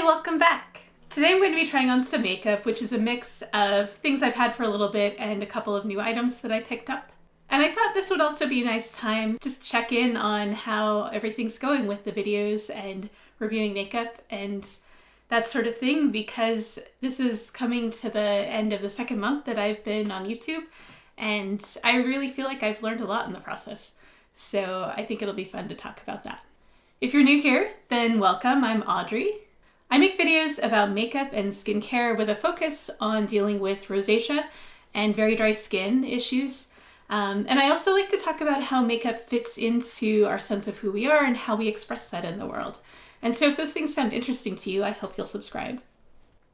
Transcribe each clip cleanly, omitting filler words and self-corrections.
Hey, welcome back! Today I'm going to be trying on some makeup, which is a mix of things I've had for a little bit and a couple of new items that I picked up. And I thought this would also be a nice time just to check in on how everything's going with the videos and reviewing makeup and that sort of thing, because this is coming to the end of the second month that I've been on YouTube, and I really feel like I've learned a lot in the process. So I think it'll be fun to talk about that. If you're new here, then welcome. I'm Audrey. I make videos about makeup and skincare with a focus on dealing with rosacea and very dry skin issues. And I also like to talk about how makeup fits into our sense of who we are and how we express that in the world. And so if those things sound interesting to you, I hope you'll subscribe.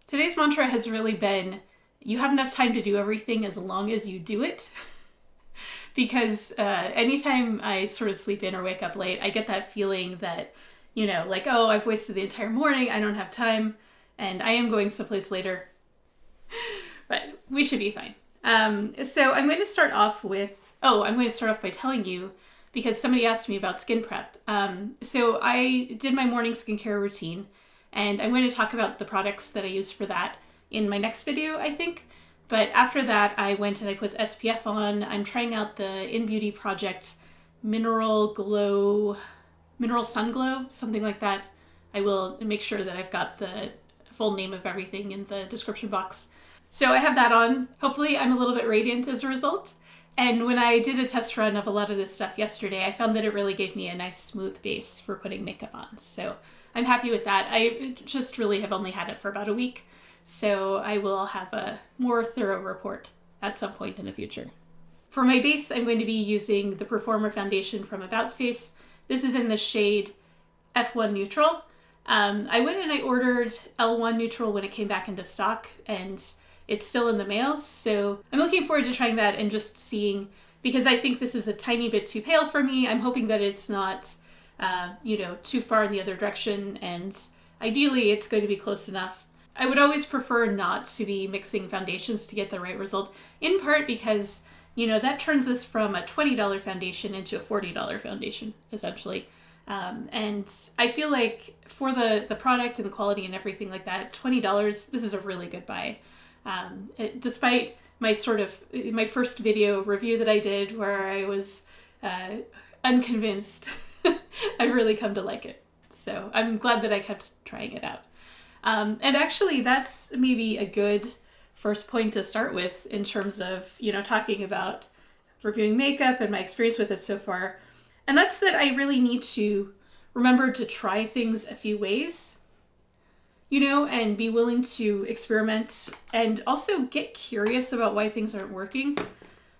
Today's mantra has really been, you have enough time to do everything as long as you do it. Because anytime I sort of sleep in or wake up late, I get that feeling that, you know, like, oh, I've wasted the entire morning, I don't have time, and I am going someplace later. But we should be fine. So I'm going to start off by telling you, because somebody asked me about skin prep. So I did my morning skincare routine, and I'm going to talk about the products that I use for that in my next video, I think. But after that, I went and I put SPF on. I'm trying out the InBeauty Project Mineral Sun Glow, something like that. I will make sure that I've got the full name of everything in the description box. So I have that on. Hopefully I'm a little bit radiant as a result. And when I did a test run of a lot of this stuff yesterday, I found that it really gave me a nice smooth base for putting makeup on. So I'm happy with that. I just really have only had it for about a week. So I will have a more thorough report at some point in the future. For my base, I'm going to be using the Performer Foundation from About Face. This is in the shade F1 Neutral. I went and I ordered L1 Neutral when it came back into stock, and it's still in the mail. So I'm looking forward to trying that and just seeing, because I think this is a tiny bit too pale for me. I'm hoping that it's not, too far in the other direction, and ideally it's going to be close enough. I would always prefer not to be mixing foundations to get the right result, in part because, that turns this from a $20 foundation into a $40 foundation, essentially. And I feel like for the product and the quality and everything like that, $20, this is a really good buy. Despite my first video review that I did where I was unconvinced, I've really come to like it. So I'm glad that I kept trying it out. And actually that's maybe a good first point to start with in terms of, talking about reviewing makeup and my experience with it so far. And that's that I really need to remember to try things a few ways, and be willing to experiment and also get curious about why things aren't working.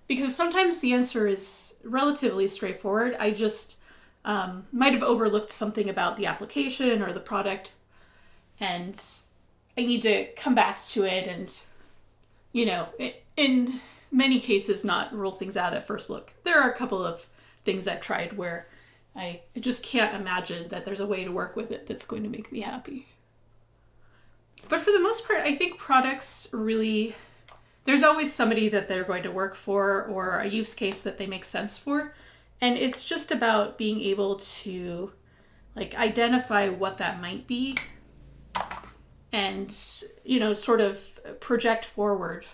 Because sometimes the answer is relatively straightforward. I just might have overlooked something about the application or the product, and I need to come back to it and, in many cases not rule things out at first look. There are a couple of things I've tried where I just can't imagine that there's a way to work with it that's going to make me happy. But for the most part, I think products really, there's always somebody that they're going to work for or a use case that they make sense for. And it's just about being able to identify what that might be and, sort of project forward.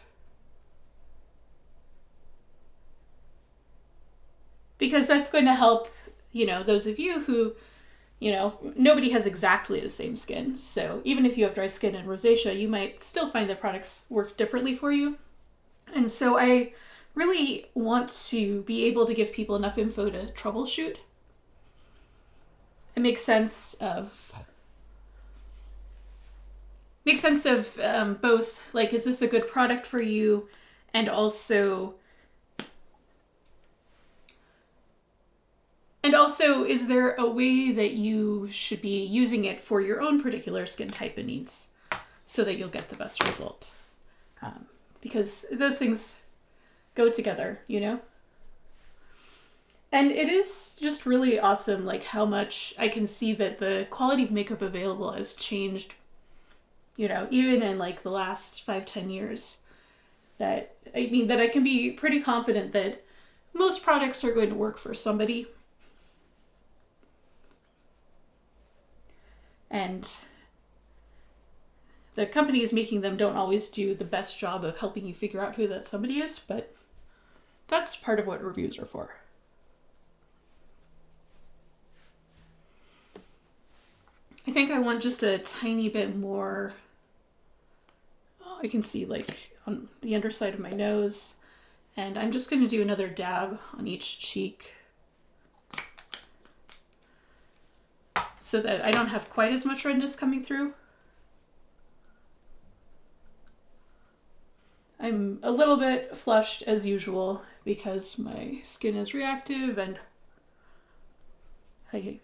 Because that's going to help, those of you who, nobody has exactly the same skin. So even if you have dry skin and rosacea, you might still find the products work differently for you. And so I really want to be able to give people enough info to troubleshoot. It makes sense of both, is this a good product for you? And also, is there a way that you should be using it for your own particular skin type and needs so that you'll get the best result? Because those things go together, And it is just really awesome, how much I can see that the quality of makeup available has changed, even in the last 5-10 years. That I can be pretty confident that most products are going to work for somebody. And the companies making them don't always do the best job of helping you figure out who that somebody is, but that's part of what reviews are for. I think I want just a tiny bit more. Oh, I can see like on the underside of my nose. And I'm just going to do another dab on each cheek so that I don't have quite as much redness coming through. I'm a little bit flushed as usual because my skin is reactive, and I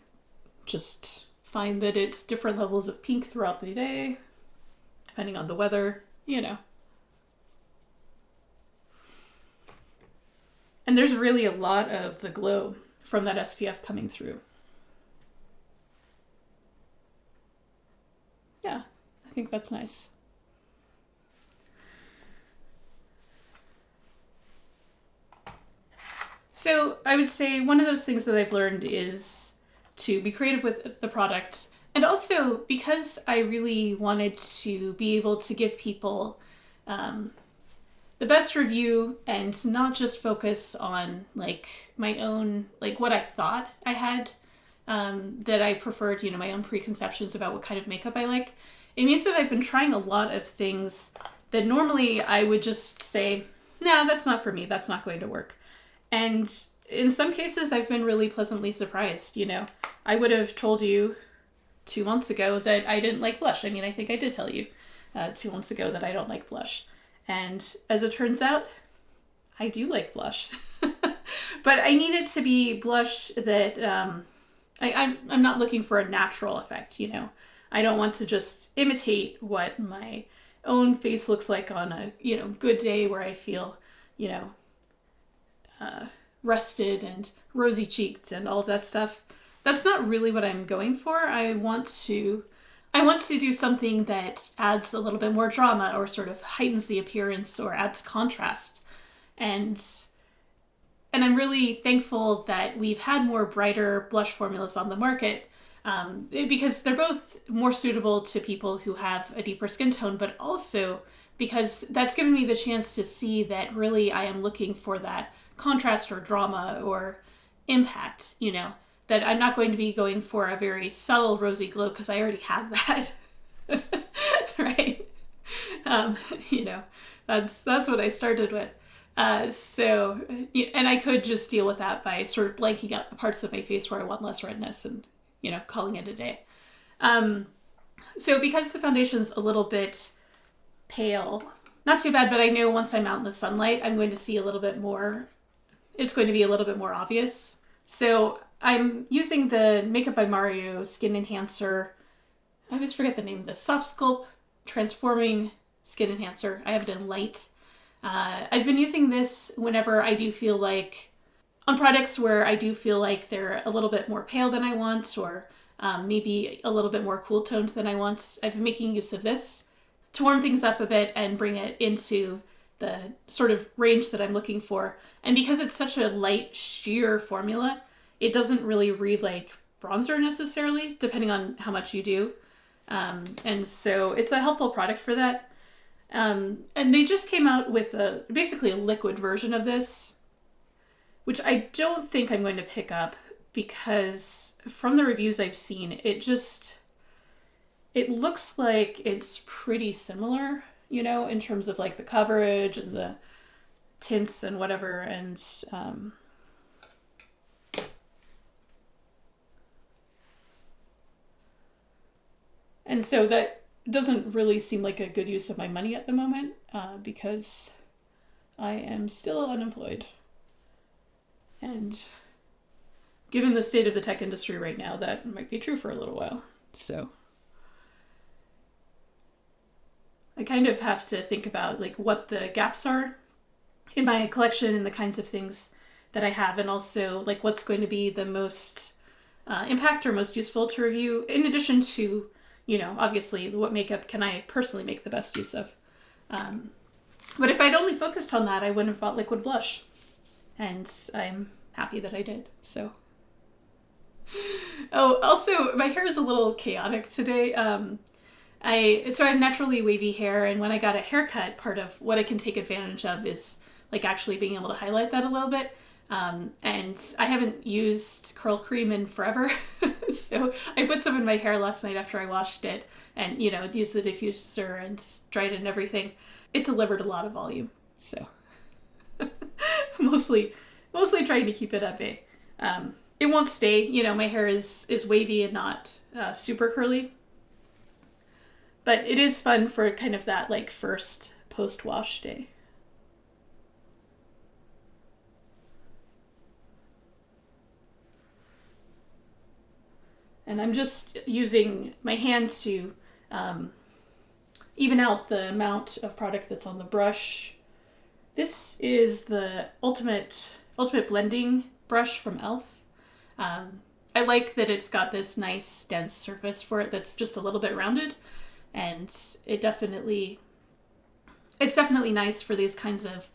just find that it's different levels of pink throughout the day, depending on the weather, you know. And there's really a lot of the glow from that SPF coming through. Yeah, I think that's nice. So I would say one of those things that I've learned is to be creative with the product. And also because I really wanted to be able to give people the best review and not just focus on like my own, like what I thought I had, that I preferred, you know, my own preconceptions about what kind of makeup I like. It means that I've been trying a lot of things that normally I would just say, nah, that's not for me. That's not going to work. And in some cases, I've been really pleasantly surprised, you know. I would have told you 2 months ago that I didn't like blush. I mean, I think I did tell you 2 months ago that I don't like blush. And as it turns out, I do like blush. But I need it to be blush that I'm not looking for a natural effect, you know. I don't want to just imitate what my own face looks like on a, you know, good day where I feel, you know, rested and rosy cheeked and all of that stuff. That's not really what I'm going for. I want to do something that adds a little bit more drama or sort of heightens the appearance or adds contrast. And I'm really thankful that we've had more brighter blush formulas on the market, because they're both more suitable to people who have a deeper skin tone, but also because that's given me the chance to see that really I am looking for that contrast or drama or impact, you know, that I'm not going to be going for a very subtle rosy glow because I already have that. Right? You know, that's what I started with. So, and I could just deal with that by sort of blanking out the parts of my face where I want less redness and, you know, calling it a day. So because the foundation's a little bit pale, not too bad, but I know once I'm out in the sunlight, I'm going to see a little bit more, it's going to be a little bit more obvious. So I'm using the Makeup by Mario Skin Enhancer. I always forget the name of this. SoftSculpt Transforming Skin Enhancer. I have it in light. I've been using this whenever I do feel like, on products where I do feel like they're a little bit more pale than I want, or maybe a little bit more cool toned than I want. I've been making use of this to warm things up a bit and bring it into the sort of range that I'm looking for. And because it's such a light, sheer formula, it doesn't really read like bronzer necessarily, depending on how much you do. And so it's a helpful product for that. And they just came out with basically a liquid version of this, which I don't think I'm going to pick up because from the reviews I've seen, it looks like it's pretty similar, you know, in terms of like the coverage and the tints and whatever. And so that doesn't really seem like a good use of my money at the moment, because I am still unemployed. And given the state of the tech industry right now, that might be true for a little while. So I kind of have to think about like what the gaps are in my collection and the kinds of things that I have, and also like what's going to be the most impact or most useful to review, in addition to, you know, obviously what makeup can I personally make the best use of. But if I'd only focused on that, I wouldn't have bought liquid blush. And I'm happy that I did, so. Oh, also, my hair is a little chaotic today. So I have naturally wavy hair, and when I got a haircut, part of what I can take advantage of is like actually being able to highlight that a little bit. And I haven't used curl cream in forever. So I put some in my hair last night after I washed it and, used the diffuser and dried it and everything. It delivered a lot of volume. So mostly trying to keep it at bay. It won't stay, my hair is wavy and not super curly. But it is fun for kind of that like first post-wash day. And I'm just using my hand to even out the amount of product that's on the brush. This is the Ultimate Blending brush from e.l.f. I like that it's got this nice dense surface for it that's just a little bit rounded. And it's definitely nice for these kinds of,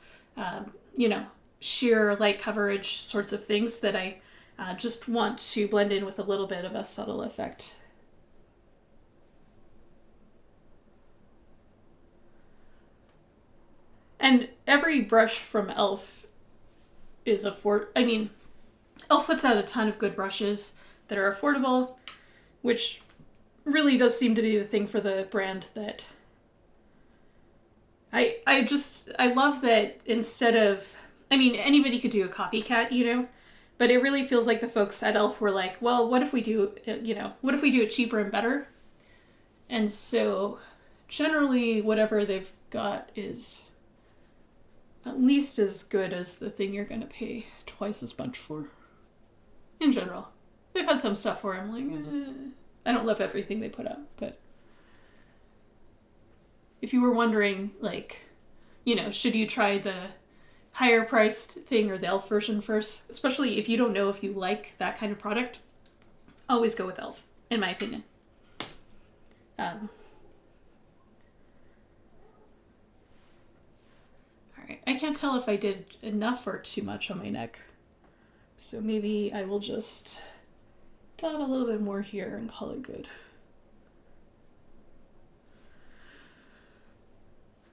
sheer light coverage sorts of things that I just want to blend in with a little bit of a subtle effect. And every brush from e.l.f. is e.l.f. puts out a ton of good brushes that are affordable, which really does seem to be the thing for the brand that I love that instead of, anybody could do a copycat, but it really feels like the folks at e.l.f. were like, well, what if we do it cheaper and better? And so generally whatever they've got is at least as good as the thing you're going to pay twice as much for. In general. They've had some stuff where I'm like, I don't love everything they put out, but if you were wondering, like, should you try the higher priced thing or the e.l.f. version first, especially if you don't know if you like that kind of product, always go with e.l.f., in my opinion. All right, I can't tell if I did enough or too much on my neck, so maybe I will just dot a little bit more here and call it good.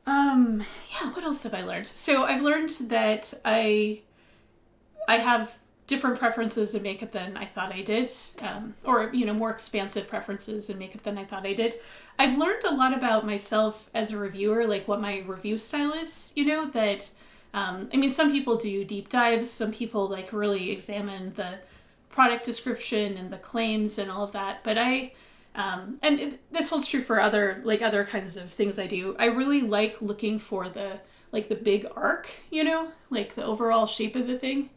Yeah, what else have I learned? So I've learned that I have different preferences in makeup than I thought I did, or more expansive preferences in makeup than I thought I did. I've learned a lot about myself as a reviewer, like what my review style is, that some people do deep dives, some people like really examine the product description and the claims and all of that, but this holds true for other kinds of things I do. I really like looking for the big arc, like the overall shape of the thing.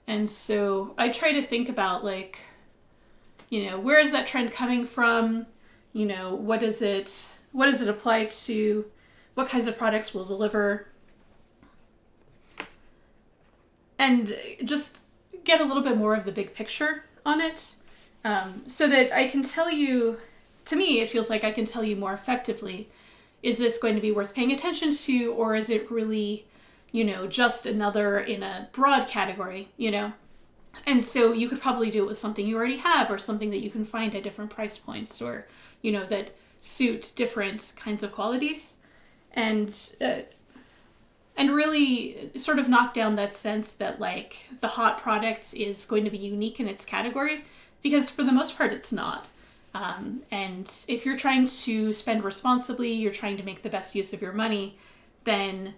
And so I try to think about where is that trend coming from? What does it apply to? What kinds of products will deliver? And just get a little bit more of the big picture on it, so that I can tell you, to me, it feels like I can tell you more effectively, is this going to be worth paying attention to, or is it really, just another in a broad category, And so you could probably do it with something you already have, or something that you can find at different price points, or, that suit different kinds of qualities. And really sort of knock down that sense that the hot product is going to be unique in its category, because for the most part it's not. And if you're trying to spend responsibly, you're trying to make the best use of your money, then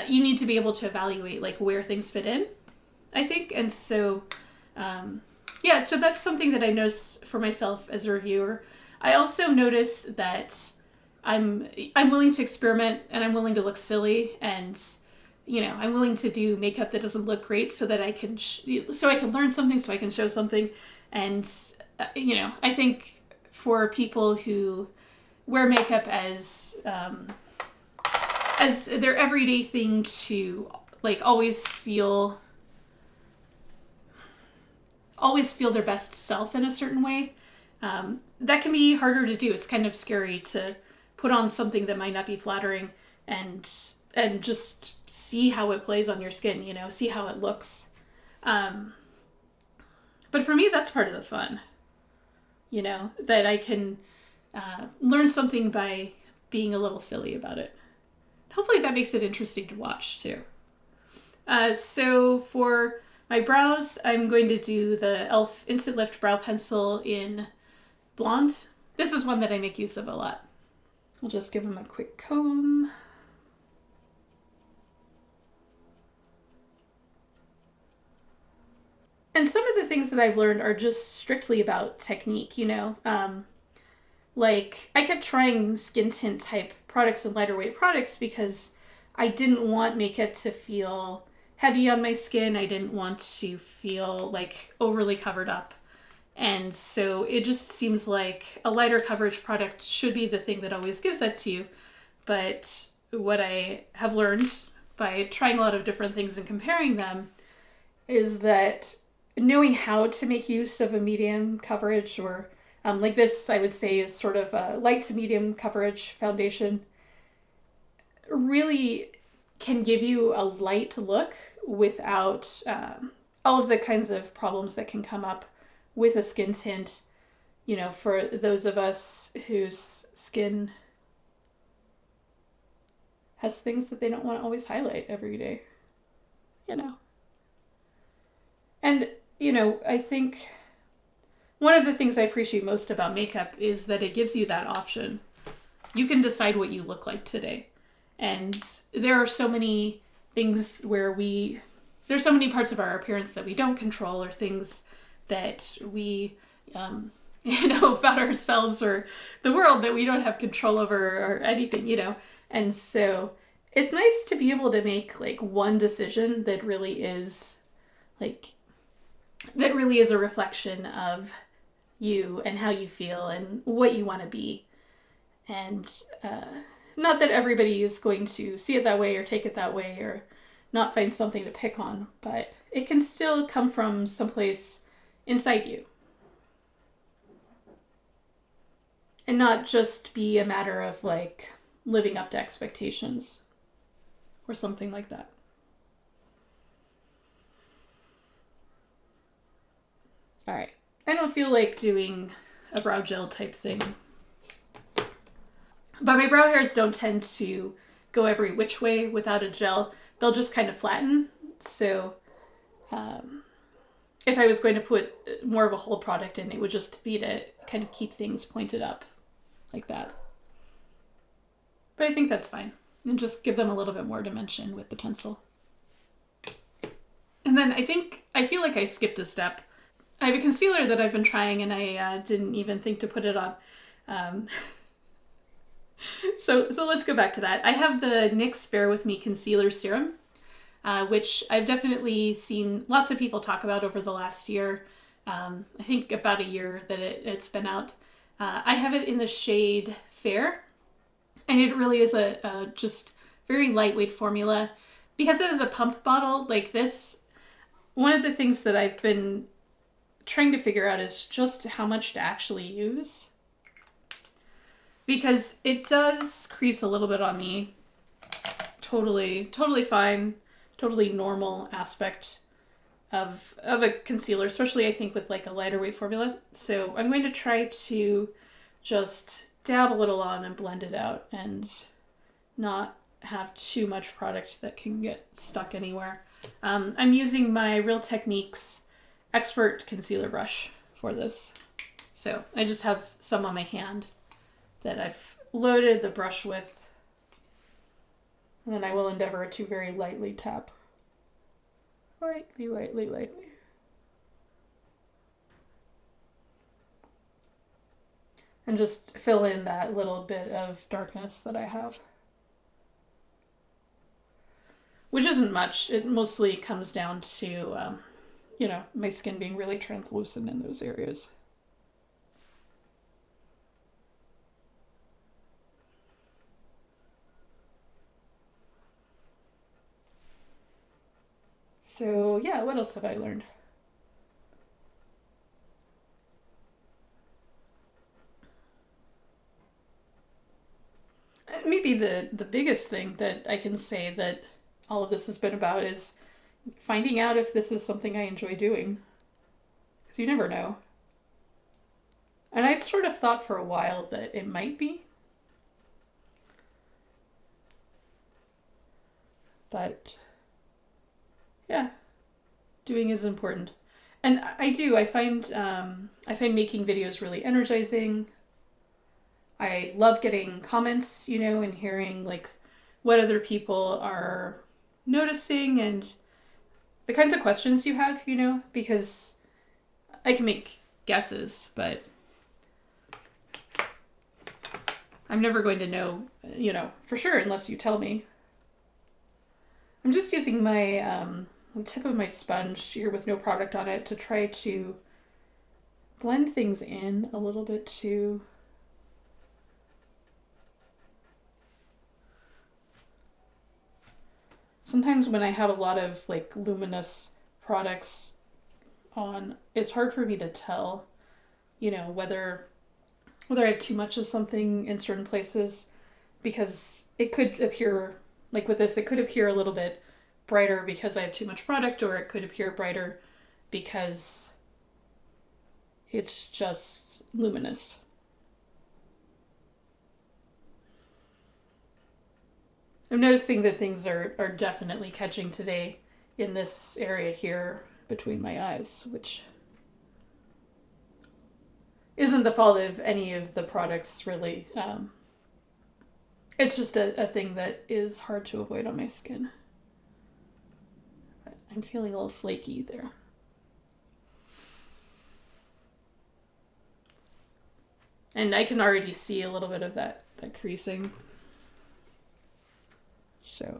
you need to be able to evaluate where things fit in, I think. And so, so that's something that I noticed for myself as a reviewer. I also notice that I'm willing to experiment, and I'm willing to look silly, and I'm willing to do makeup that doesn't look great so that I can so I can learn something, so I can show something. And I think for people who wear makeup as their everyday thing to always feel their best self in a certain way, that can be harder to do. It's kind of scary to put on something that might not be flattering and just see how it plays on your skin, see how it looks. But for me, that's part of the fun, that I can learn something by being a little silly about it. Hopefully that makes it interesting to watch too. So for my brows, I'm going to do the e.l.f. Instant Lift Brow Pencil in Blonde. This is one that I make use of a lot. I'll just give them a quick comb. And some of the things that I've learned are just strictly about technique, you know? Like, I kept trying skin tint type products and lighter weight products because I didn't want makeup to feel heavy on my skin. I didn't want to feel like overly covered up. And so it just seems like a lighter coverage product should be the thing that always gives that to you. But what I have learned by trying a lot of different things and comparing them is that knowing how to make use of a medium coverage, or like this, I would say is sort of a light to medium coverage foundation, really can give you a light look without all of the kinds of problems that can come up with a skin tint, you know, for those of us whose skin has things that they don't want to always highlight every day, you know. And, you know, I think one of the things I appreciate most about makeup is that it gives you that option. You can decide what you look like today. And there are so many things where there's so many parts of our appearance that we don't control, or things that we, you know, about ourselves or the world that we don't have control over or anything, you know. And so it's nice to be able to make like one decision that really is a reflection of you and how you feel and what you want to be. And not that everybody is going to see it that way or take it that way or not find something to pick on, but it can still come from someplace inside you. And not just be a matter of like living up to expectations or something like that. All right. I don't feel like doing a brow gel type thing. But my brow hairs don't tend to go every which way without a gel. They'll just kind of flatten. So if I was going to put more of a whole product in, it would just be to kind of keep things pointed up like that. But I think that's fine. And just give them a little bit more dimension with the pencil. And then I feel like I skipped a step. I have a concealer that I've been trying and I didn't even think to put it on. So let's go back to that. I have the NYX Bare With Me Concealer Serum, which I've definitely seen lots of people talk about over the last year. I think about a year that it's been out. I have it in the shade Fair, and it really is a just very lightweight formula. Because it is a pump bottle like this, one of the things that I've been trying to figure out is just how much to actually use. Because it does crease a little bit on me. Totally fine, totally normal aspect of a concealer, especially I think with like a lighter weight formula. So I'm going to try to just dab a little on and blend it out and not have too much product that can get stuck anywhere. I'm using my Real Techniques Expert Concealer Brush for this. So I just have some on my hand that I've loaded the brush with. And then I will endeavor to very lightly tap. Lightly. And just fill in that little bit of darkness that I have. Which isn't much. It mostly comes down to, you know, my skin being really translucent in those areas. So yeah, what else have I learned? Maybe the biggest thing that I can say that all of this has been about is finding out if this is something I enjoy doing. Because you never know. And I'd sort of thought for a while that it might be. But yeah, doing is important. And I find making videos really energizing. I love getting comments, and hearing like what other people are noticing and the kinds of questions you have, because I can make guesses, but I'm never going to know, for sure unless you tell me. I'm just using my the tip of my sponge here with no product on it to try to blend things in a little bit too. Sometimes when I have a lot of like luminous products on, it's hard for me to tell, whether I have too much of something in certain places, because it could appear, like with this, it could appear a little bit brighter because I have too much product, or it could appear brighter because it's just luminous. I'm noticing that things are definitely catching today in this area here between my eyes, which isn't the fault of any of the products, really. It's just a thing that is hard to avoid on my skin. But I'm feeling a little flaky there. And I can already see a little bit of that creasing. So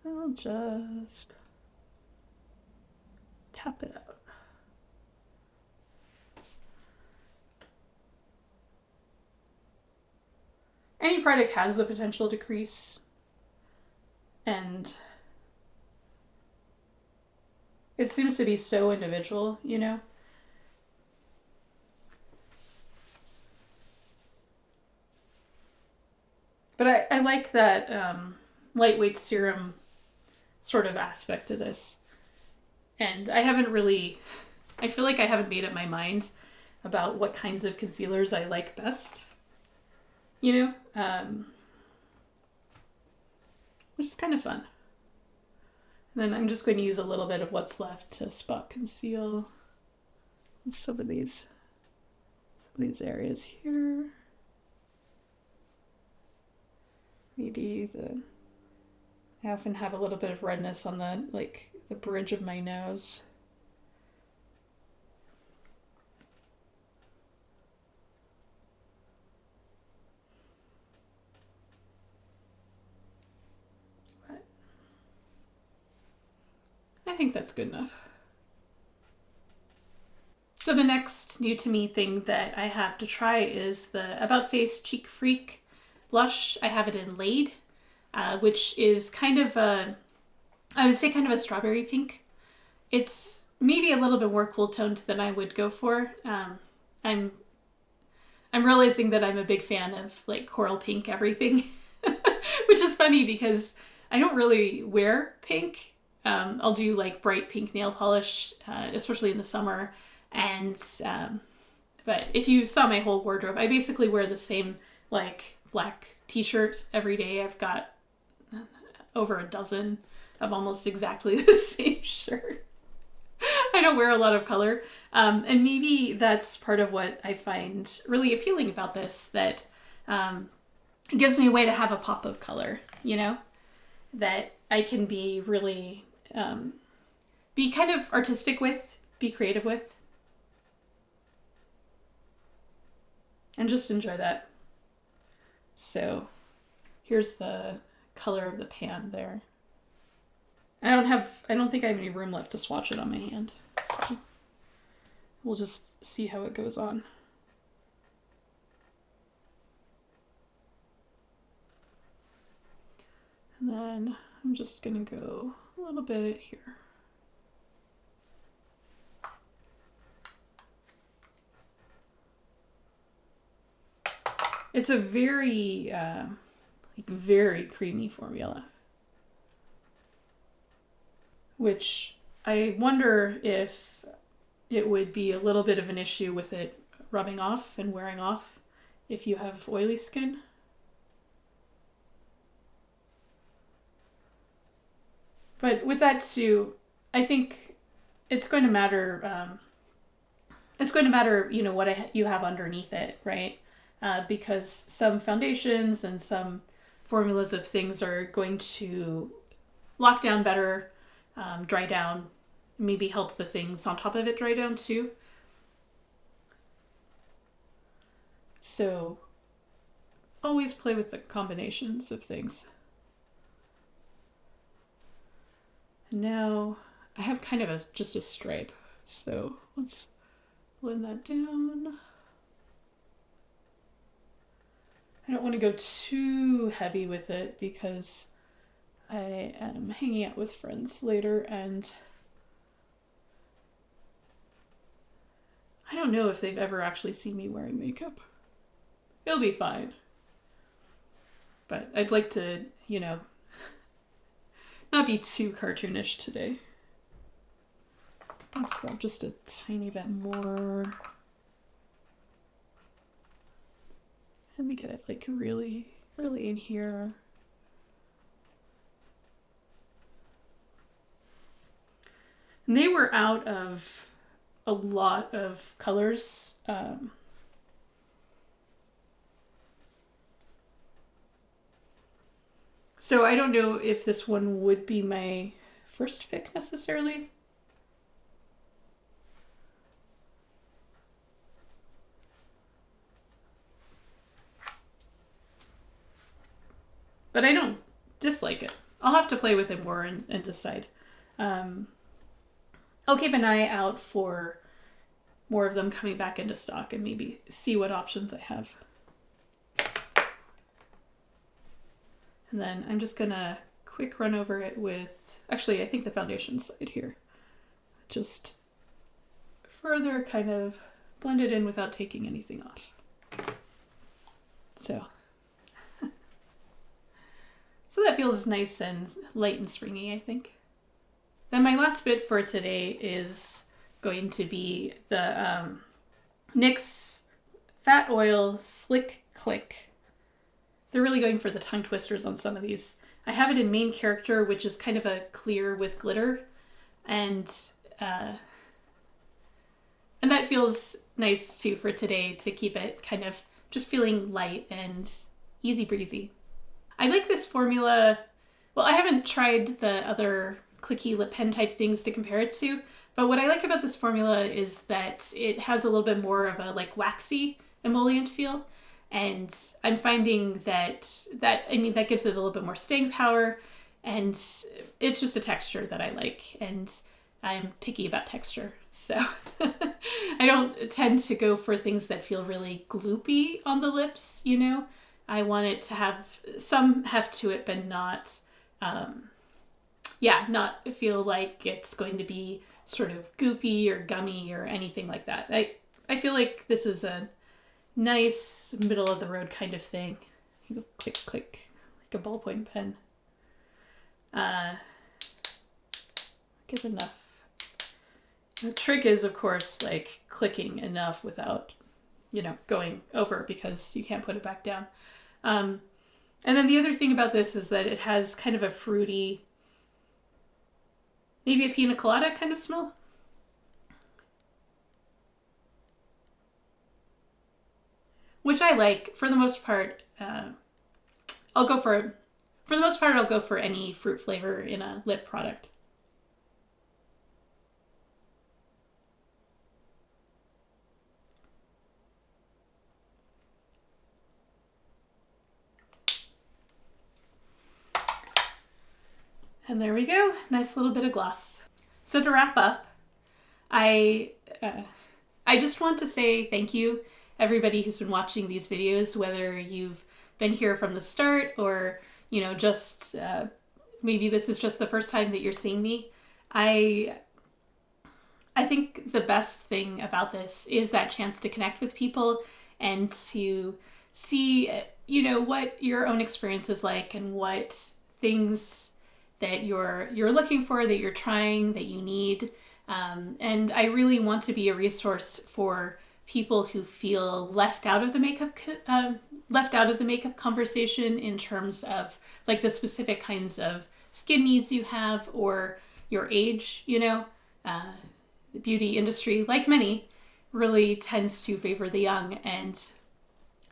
I'll just tap it out. Any product has the potential to crease, and it seems to be so individual, But I like that lightweight serum sort of aspect to this. And I feel like I haven't made up my mind about what kinds of concealers I like best, which is kind of fun. And then I'm just going to use a little bit of what's left to spot conceal some of these areas here. Maybe I often have a little bit of redness on the bridge of my nose. But I think that's good enough. So the next new to me thing that I have to try is the About Face Cheek Freak blush. I have it in Laid, which is kind of a strawberry pink. It's maybe a little bit more cool toned than I would go for. I'm realizing that I'm a big fan of like coral pink everything, which is funny because I don't really wear pink. I'll do like bright pink nail polish, especially in the summer. And but if you saw my whole wardrobe, I basically wear the same like black t-shirt every day. I've got over a dozen of almost exactly the same shirt. I don't wear a lot of color. And maybe that's part of what I find really appealing about this, that it gives me a way to have a pop of color, that I can be really, be kind of artistic with, be creative with, and just enjoy that. So here's the color of the pan there. I don't think I have any room left to swatch it on my hand. So we'll just see how it goes on. And then I'm just gonna go a little bit here. It's a very, very creamy formula, which I wonder if it would be a little bit of an issue with it rubbing off and wearing off if you have oily skin. But with that too, I think it's going to matter. It's going to matter, you know, what you have underneath it, right? Because some foundations and some formulas of things are going to lock down better, dry down, maybe help the things on top of it dry down too. So always play with the combinations of things. And now I have kind of just a stripe, so let's blend that down. I don't want to go too heavy with it because I am hanging out with friends later and I don't know if they've ever actually seen me wearing makeup. It'll be fine. But I'd like to, you know, not be too cartoonish today. Let's grab just a tiny bit more. Let me get it like really, really in here. And they were out of a lot of colors. So I don't know if this one would be my first pick necessarily. But I don't dislike it. I'll have to play with it more and decide. I'll keep an eye out for more of them coming back into stock and maybe see what options I have. And then I'm just gonna quick run over it with, actually I think the foundation side here. Just further kind of blend it in without taking anything off. So that feels nice and light and springy, I think. Then my last bit for today is going to be the NYX Fat Oil Slick Click. They're really going for the tongue twisters on some of these. I have it in main character, which is kind of a clear with glitter. And that feels nice too for today to keep it kind of just feeling light and easy breezy. I like this formula. Well, I haven't tried the other clicky lip pen type things to compare it to, but what I like about this formula is that it has a little bit more of a like waxy emollient feel. And I'm finding that gives it a little bit more staying power, and it's just a texture that I like, and I'm picky about texture. So I don't tend to go for things that feel really gloopy on the lips, you know? I want it to have some heft to it, but not feel like it's going to be sort of goopy or gummy or anything like that. I feel like this is a nice middle of the road kind of thing. You go click, click, like a ballpoint pen. Good enough. The trick is, of course, like clicking enough without, you know, going over because you can't put it back down. And then the other thing about this is that it has kind of a fruity, maybe a pina colada kind of smell. Which I like. For the most part, I'll go for any fruit flavor in a lip product. And there we go. Nice little bit of gloss. So to wrap up, I just want to say thank you everybody who's been watching these videos, whether you've been here from the start or, you know, just maybe this is just the first time that you're seeing me. I think the best thing about this is that chance to connect with people and to see, you know, what your own experience is like and what things that you're looking for, that you're trying, that you need. And I really want to be a resource for people who feel left out of the makeup conversation in terms of like the specific kinds of skin needs you have or your age. The beauty industry, like many, really tends to favor the young, and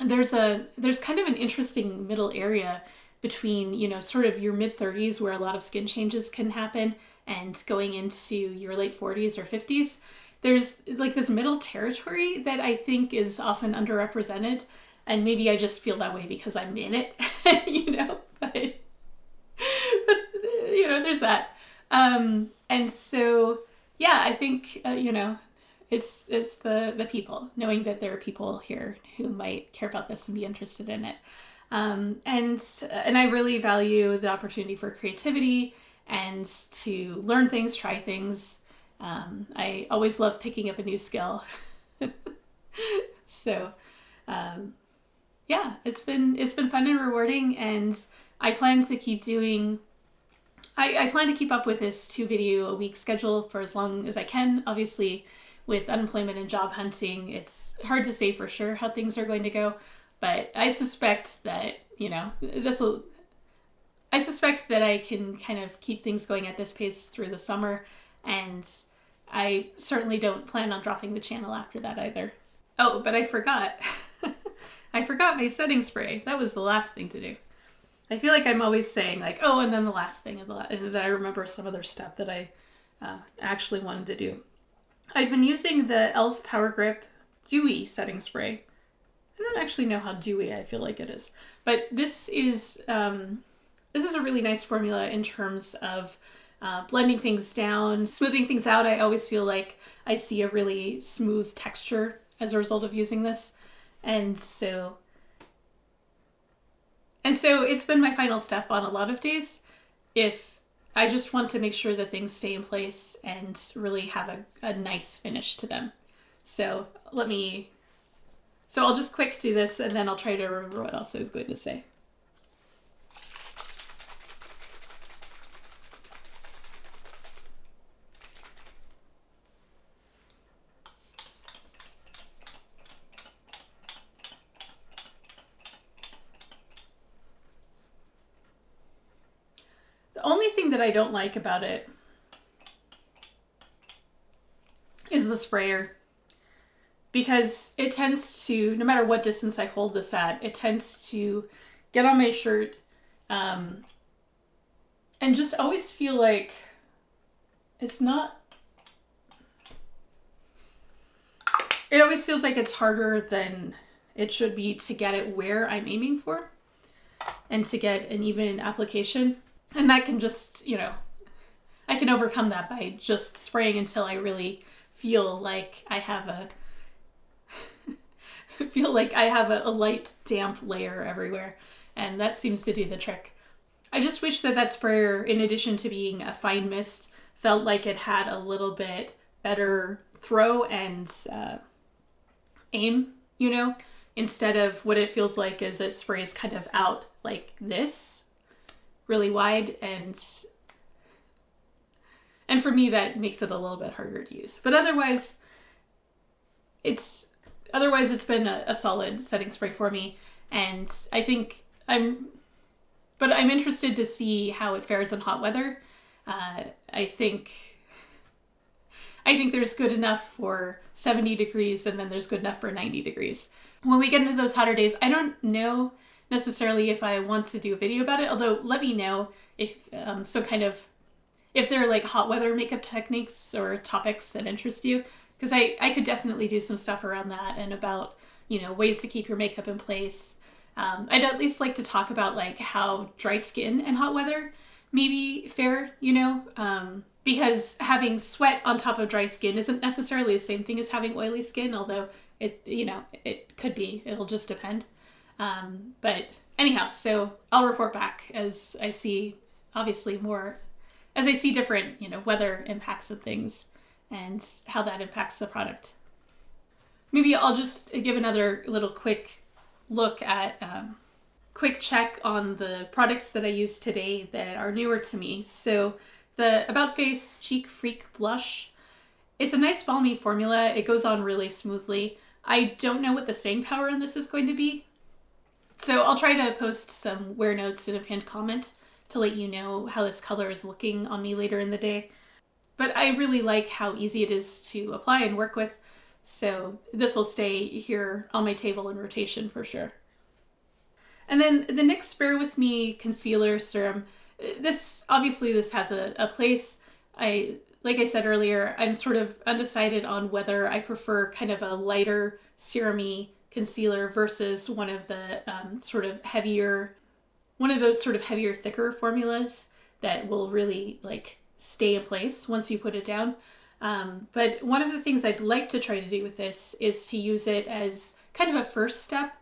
there's kind of an interesting middle area between, sort of your mid-30s where a lot of skin changes can happen and going into your late 40s or 50s. There's like this middle territory that I think is often underrepresented, and maybe I just feel that way because I'm in it, but there's that. And so, yeah, I think, it's the people, knowing that there are people here who might care about this and be interested in it. And I really value the opportunity for creativity and to learn things, try things. I always love picking up a new skill. So, yeah, it's been fun and rewarding, and I plan to keep doing. I plan to keep up with this 2-video-a-week schedule for as long as I can. Obviously, with unemployment and job hunting, it's hard to say for sure how things are going to go, but I suspect that, I suspect that I can kind of keep things going at this pace through the summer, and I certainly don't plan on dropping the channel after that either. Oh, but I forgot. I forgot my setting spray. That was the last thing to do. I feel like I'm always saying like, oh, and then the last thing, and then I remember some other step that I actually wanted to do. I've been using the e.l.f. Power Grip Dewy setting spray. I don't actually know how dewy I feel like it is, but this is a really nice formula in terms of blending things down, smoothing things out. I always feel like I see a really smooth texture as a result of using this, and so it's been my final step on a lot of days if I just want to make sure that things stay in place and really have a nice finish to them. So I'll just quick do this, and then I'll try to remember what else I was going to say. The only thing that I don't like about it is the sprayer, because it tends to, no matter what distance I hold this at, it tends to get on my shirt and just always feel like it always feels like it's harder than it should be to get it where I'm aiming for and to get an even application. And that can just, I can overcome that by just spraying until I really feel like I have a light, damp layer everywhere. And that seems to do the trick. I just wish that sprayer, in addition to being a fine mist, felt like it had a little bit better throw and aim, instead of what it feels like is it sprays kind of out like this, really wide, and for me that makes it a little bit harder to use. But otherwise it's been a solid setting spray for me, and I think I'm interested to see how it fares in hot weather. I think there's good enough for 70 degrees, and then there's good enough for 90 degrees. When we get into those hotter days, I don't know necessarily if I want to do a video about it, although let me know if if there are like hot weather makeup techniques or topics that interest you, because I could definitely do some stuff around that and about, ways to keep your makeup in place. I'd at least like to talk about like how dry skin and hot weather maybe fare, because having sweat on top of dry skin isn't necessarily the same thing as having oily skin, although it could be, it'll just depend. But anyhow, so I'll report back as I see different, weather impacts of things and how that impacts the product. Maybe I'll just give another little quick look at, quick check on the products that I use today that are newer to me. So the About Face Cheek Freak Blush, it's a nice balmy formula. It goes on really smoothly. I don't know what the staying power on this is going to be. So I'll try to post some wear notes and a pinned comment to let you know how this color is looking on me later in the day. But I really like how easy it is to apply and work with, so this will stay here on my table in rotation for sure. And then the NYX Bare With Me Concealer Serum. This has a place. Like I said earlier, I'm sort of undecided on whether I prefer kind of a lighter serum-y concealer versus one of the heavier, thicker formulas that will really like stay in place once you put it down. But one of the things I'd like to try to do with this is to use it as kind of a first step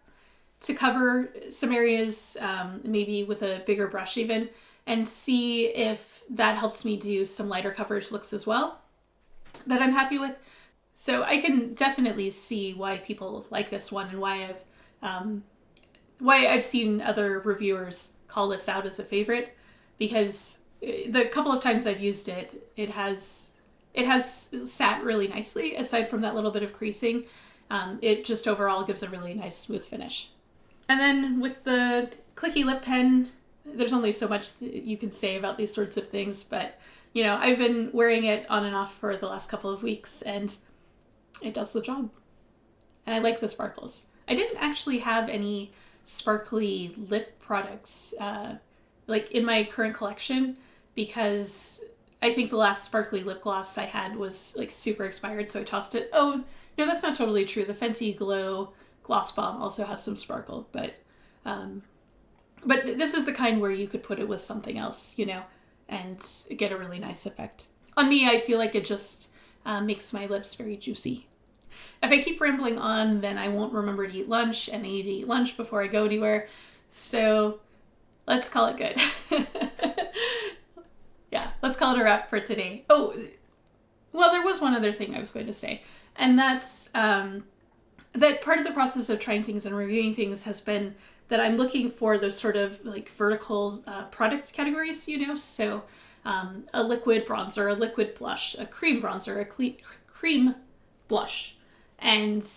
to cover some areas, maybe with a bigger brush even, and see if that helps me do some lighter coverage looks as well that I'm happy with. So I can definitely see why people like this one and why I've seen other reviewers call this out as a favorite, because the couple of times I've used it, it has sat really nicely. Aside from that little bit of creasing, it just overall gives a really nice smooth finish. And then with the clicky lip pen, there's only so much that you can say about these sorts of things, but you know, I've been wearing it on and off for the last couple of weeks and it does the job. And I like the sparkles. I didn't actually have any sparkly lip products like in my current collection, because I think the last sparkly lip gloss I had was like super expired, so I tossed it. Oh, no, that's not totally true. The Fenty Glow Gloss Bomb also has some sparkle, but this is the kind where you could put it with something else, you know, and get a really nice effect. On me, I feel like it just makes my lips very juicy. If I keep rambling on, then I won't remember to eat lunch, and I need to eat lunch before I go anywhere. So let's call it good. Yeah, let's call it a wrap for today. Oh, well, there was one other thing I was going to say, and that's that part of the process of trying things and reviewing things has been that I'm looking for those sort of like vertical product categories, you know, so a liquid bronzer, a liquid blush, a cream bronzer, a cream blush. And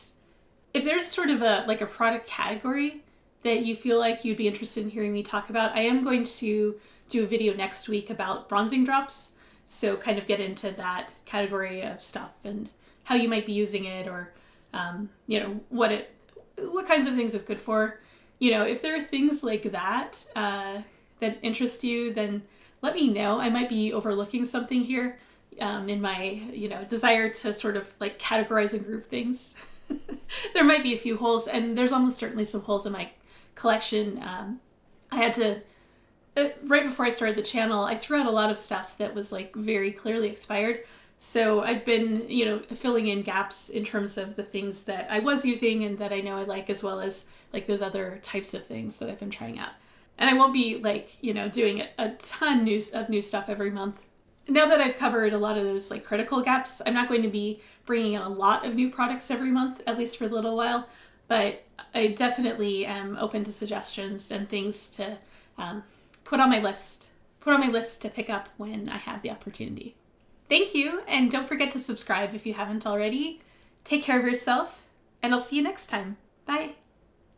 if there's sort of a product category that you feel like you'd be interested in hearing me talk about, I am going to do a video next week about bronzing drops. So kind of get into that category of stuff and how you might be using it, or you know, what kinds of things it's good for. You know, if there are things like that that interest you, then let me know. I might be overlooking something here in my, you know, desire to sort of like categorize and group things. There might be a few holes, and there's almost certainly some holes in my collection. I had to, right before I started the channel, I threw out a lot of stuff that was like very clearly expired. So I've been, you know, filling in gaps in terms of the things that I was using and that I know I like, as well as like those other types of things that I've been trying out. And I won't be like, you know, doing a ton of new stuff every month. Now that I've covered a lot of those like critical gaps, I'm not going to be bringing in a lot of new products every month, at least for a little while, but I definitely am open to suggestions and things to put on my list to pick up when I have the opportunity. Thank you, and don't forget to subscribe if you haven't already. Take care of yourself, and I'll see you next time. Bye.